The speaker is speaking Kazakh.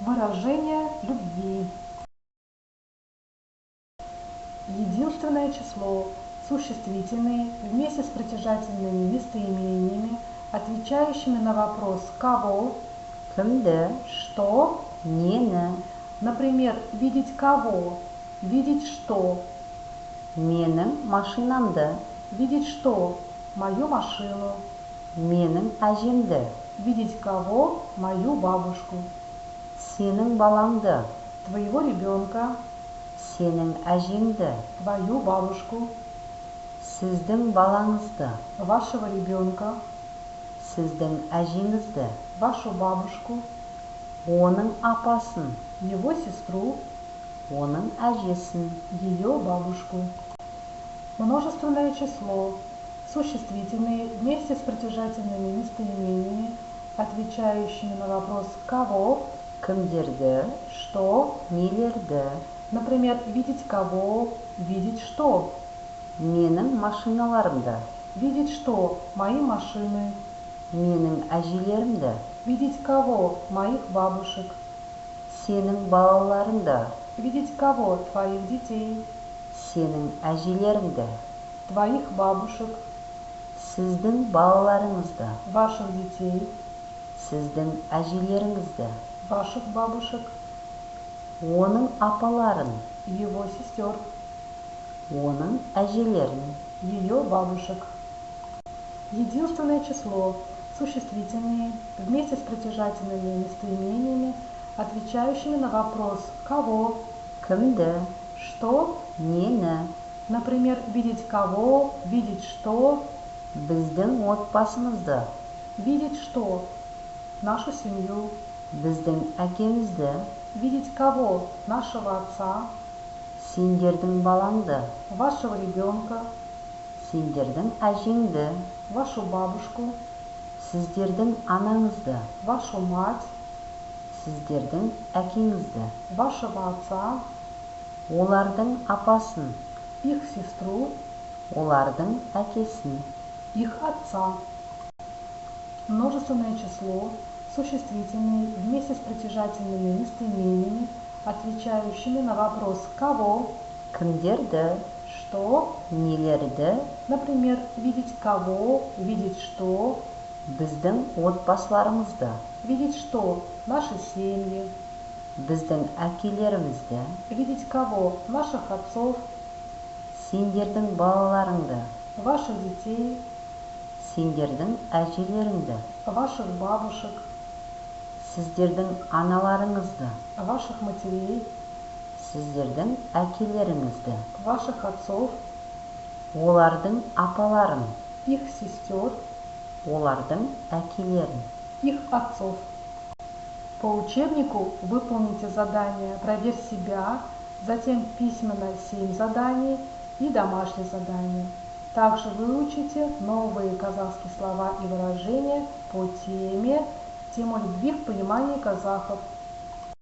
Выражение любви. Единственное число. Существительные вместе с притяжательными местоимениями, отвечающими на вопрос «кого?», кімді, «что?». нені, Например, видеть кого? Видеть что? менің машинамды, Видеть что? Мою машину. менің әжемді, Видеть кого? Мою бабушку. сенің балаңды, Твоего ребенка. сенің әжеңді, Твою бабушку. сіздің балаңызды, Вашего ребенка. сіздің әжеңізді, Вашу бабушку. оның апасын, Его сестру. оның әжесін, Ее бабушку. Множественное число. Существительные вместе с притяжательными местоимениями, отвечающими на вопрос «кого?», кімдерді, «что?». нелерді, Например, видеть кого? Видеть что? менің машиналарымды, Видеть что? Мои машины. менің әжелерімді, Видеть кого? Моих бабушек. сенің балаларыңды, Видеть кого? Твоих детей. сенің әжелеріңді, Твоих бабушек. сіздің балаларыңызды, Ваших детей. сіздің әжелеріңізді, Ваших бабушек. оның апаларын, Его сестер. оның әжелерін, Ее бабушек. Единственное число. Существительные вместе с притяжательными местоимениями, отвечающими на вопрос «кого?», кімді, «что?». нені, Например, видеть кого? Видеть что? біздің отбасымызды, Видеть что? Нашу семью. біздің әкемізді, Видеть кого? Нашего отца. сендердің балаңды, Вашего ребенка. сендердің әжеңді, Вашу бабушку. сіздердің анаңызды, Вашу мать. сіздердің әкеңізді, Вашего отца. олардың апасын, Их сестру. олардың әкесін, Их отца. Множественное число. Существительные вместе с притяжательными местоимениями, отвечающими на вопрос «кого?», кімдерді, «что?». нелерді, Например, видеть кого? Видеть что? біздің отбасыларымызды, Видеть что? Наши семьи. біздің әкелерімізді, Видеть кого? Наших отцов. сендердің балаларыңды, Ваших детей. сендердің әжелеріңді, Ваших бабушек. сіздердің аналарыңызды, Ваших матерей. сіздердің әкелеріңізді, Ваших отцов. олардың апаларын, Их сестер. олардың әкелерін. Их отцов. По учебнику выполните задание «Проверь себя», затем письменно 7 заданий и домашнее задание. Также выучите новые казахские слова и выражения по теме «Тема любви в понимании казахов».